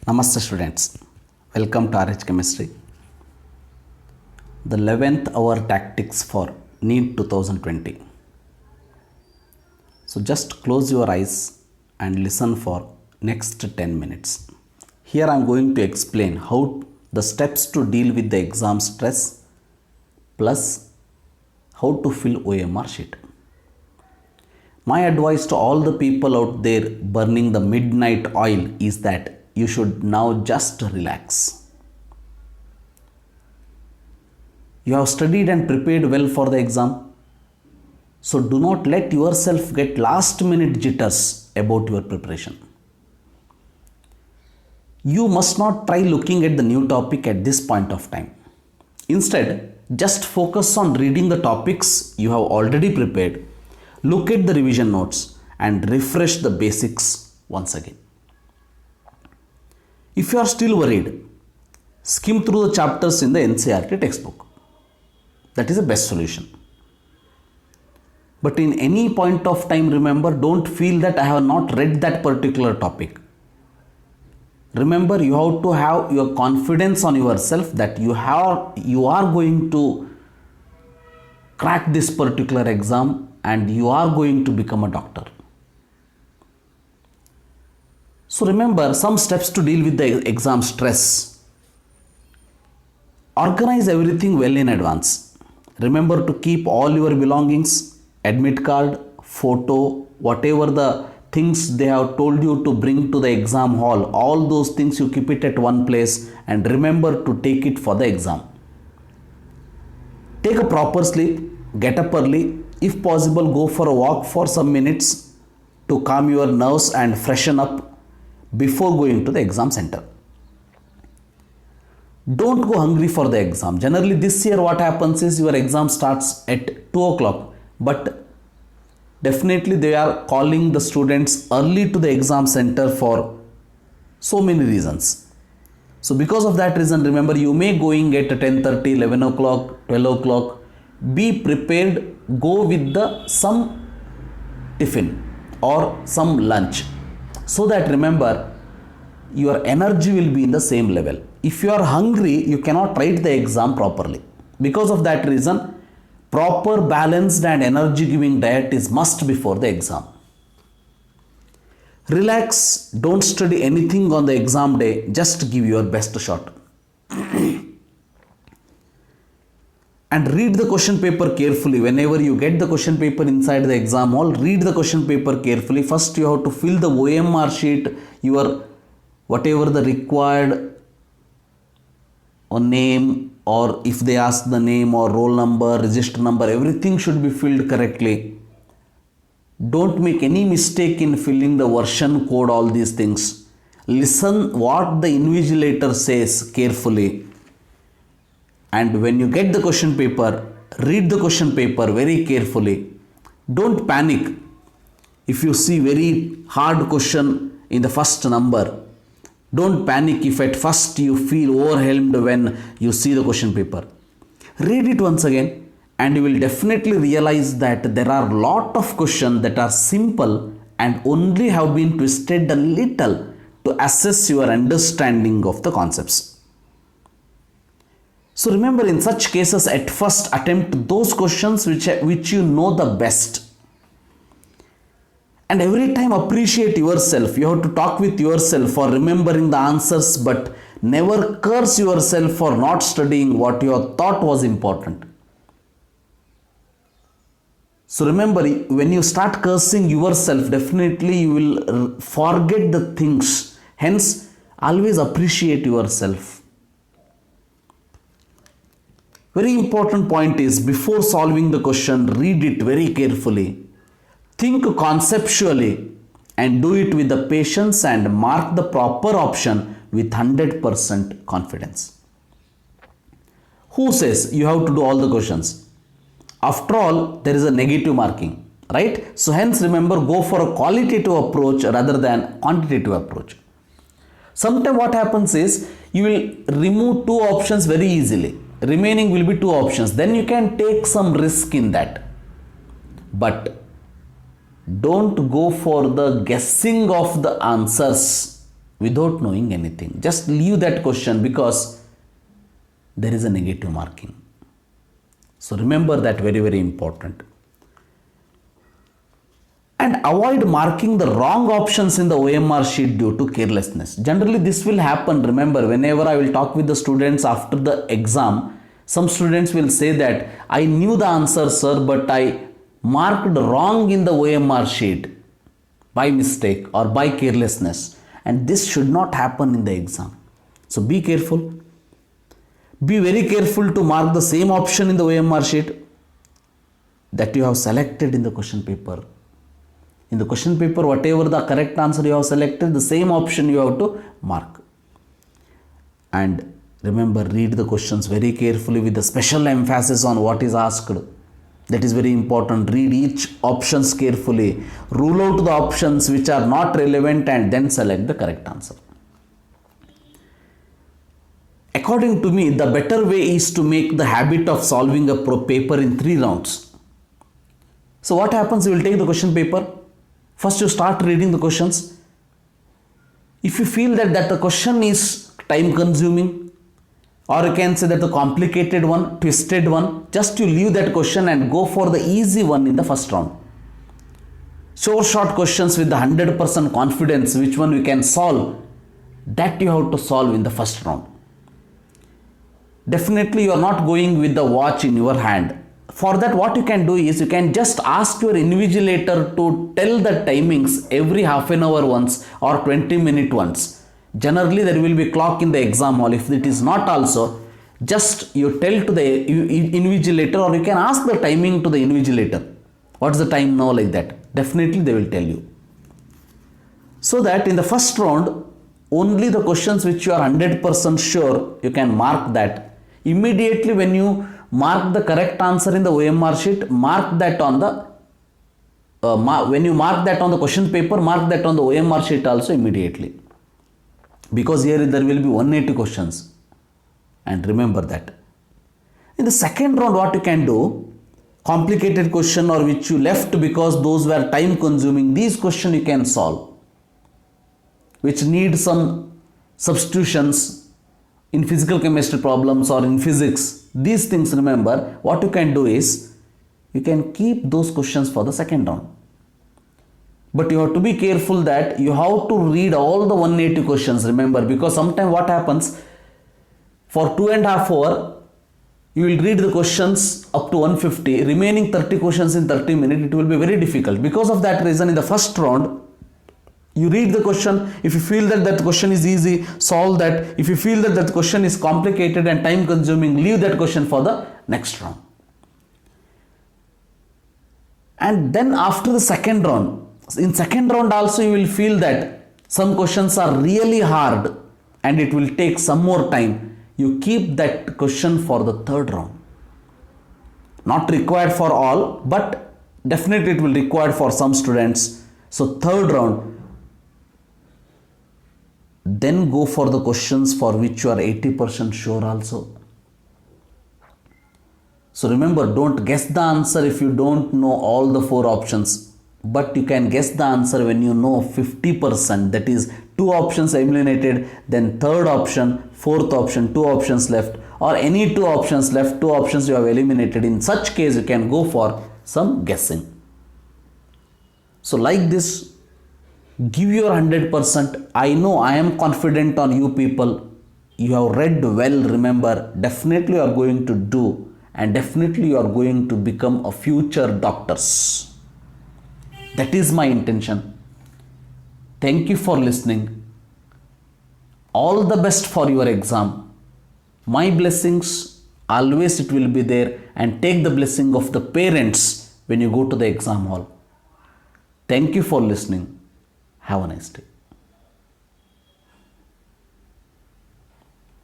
Namaste students, welcome to RH Chemistry. The 11th hour tactics for NEET 2020. So just close your eyes and listen for next 10 minutes. Here I am going to explain how the steps to deal with the exam stress plus how to fill OMR sheet. My advice to all the people out there burning the midnight oil is that you should now just relax. You have studied and prepared well for the exam. So do not let yourself get last minute jitters about your preparation. You must not try looking at the new topic at this point of time. Instead, just focus on reading the topics you have already prepared, look at the revision notes and refresh the basics once again. If you are still worried, skim through the chapters in the NCERT textbook. That is the best solution. But in any point of time, remember, don't feel that I have not read that particular topic. Remember, you have to have your confidence on yourself that you are going to crack this particular exam and you are going to become a doctor. So remember some steps to deal with the exam stress. Organize everything well in advance. Remember to keep all your belongings, admit card, photo, whatever the things they have told you to bring to the exam hall, all those things you keep it at one place and remember to take it for the exam. Take a proper sleep, get up early, if possible go for a walk for some minutes to calm your nerves and freshen up before going to the exam center. Don't go hungry for the exam. Generally this year what happens is your exam starts at 2 o'clock, but definitely they are calling the students early to the exam center for so many reasons. So because of that reason, remember you may going at 10:30, 11 o'clock, 12 o'clock. Be prepared, go with some tiffin or some lunch, so that remember your energy will be in the same level. If you are hungry, you cannot write the exam properly. Because of that reason, proper balanced and energy giving diet is must before the exam. Relax, don't study anything on the exam day, just give your best shot. And read the question paper carefully. Whenever you get the question paper inside the exam hall, read the question paper carefully. First you have to fill the OMR sheet, your whatever the required or name, or if they ask the name or roll number, register number, everything should be filled correctly. Don't make any mistake in filling the version code, all these things. Listen what the invigilator says carefully. And when you get the question paper, read the question paper very carefully. Don't panic if you see very hard question in the first number. Don't panic if at first you feel overwhelmed when you see the question paper. Read it once again and you will definitely realize that there are a lot of questions that are simple and only have been twisted a little to assess your understanding of the concepts. So remember, in such cases, at first attempt those questions which you know the best. And every time appreciate yourself. You have to talk with yourself for remembering the answers, but never curse yourself for not studying what you thought was important. So remember, when you start cursing yourself, definitely you will forget the things. Hence, always appreciate yourself. Very important point is, before solving the question, read it very carefully. Think conceptually and do it with the patience and mark the proper option with 100% confidence. Who says you have to do all the questions? After all, there is a negative marking, right? So hence remember, go for a qualitative approach rather than quantitative approach. Sometimes what happens is, you will remove two options very easily. Remaining will be two options. Then you can take some risk in that. But don't go for the guessing of the answers without knowing anything. Just leave that question because there is a negative marking. So remember that, very, very important. And avoid marking the wrong options in the OMR sheet due to carelessness. Generally this will happen. Remember, whenever I will talk with the students after the exam, some students will say that I knew the answer, sir, but I marked wrong in the OMR sheet by mistake or by carelessness. And this should not happen in the exam. So be careful. Be very careful to mark the same option in the OMR sheet that you have selected in the question paper. In the question paper, whatever the correct answer you have selected, the same option you have to mark. And remember, read the questions very carefully with a special emphasis on what is asked. That is very important. Read each options carefully. Rule out the options which are not relevant and then select the correct answer. According to me, the better way is to make the habit of solving a paper in 3 rounds. So what happens? You will take the question paper. First you start reading the questions. If you feel that the question is time consuming, or you can say that the complicated one, twisted one, just you leave that question and go for the easy one in the first round. Short questions with the 100% confidence, which one we can solve, that you have to solve in the first round. Definitely you are not going with the watch in your hand. For that, what you can do is you can just ask your invigilator to tell the timings every half an hour once or 20-minute once. Generally there will be clock in the exam hall. If it is not also, just you tell to the invigilator, or you can ask the timing to the invigilator. What's the time now, like that? Definitely they will tell you. So that in the first round, only the questions which you are 100% sure, you can mark that. Immediately when you mark the correct answer in the OMR sheet, mark that on the when you mark that on the question paper, mark that on the OMR sheet also immediately. Because here there will be 180 questions. And remember that. In the second round, what you can do, complicated question or which you left because those were time consuming, these questions you can solve, which need some substitutions in physical chemistry problems or in physics. These things, remember, what you can do is you can keep those questions for the second round. But you have to be careful that you have to read all the 180 questions, remember, because sometimes what happens, for 2.5 hours, you will read the questions up to 150, remaining 30 questions in 30 minutes, it will be very difficult. Because of that reason, in the first round, you read the question. If you feel that question is easy, solve that. If you feel that question is complicated and time consuming, leave that question for the next round. And then after the second round, in second round also you will feel that some questions are really hard and it will take some more time. You keep that question for the third round. Not required for all, but definitely it will require for some students. So third round, then go for the questions for which you are 80% sure also. So remember, don't guess the answer if you don't know all the 4 options, but you can guess the answer when you know 50%, that is 2 options eliminated, then third option, fourth option, 2 options left, or any 2 options left, 2 options you have eliminated. In such case, you can go for some guessing. So like this, give your 100%. I know, I am confident on you people. You have read well, remember, definitely you are going to do, and definitely you are going to become a future doctors. That is my intention. Thank you for listening. All the best for your exam. My blessings, always it will be there, and take the blessing of the parents when you go to the exam hall. Thank you for listening. Have a nice day.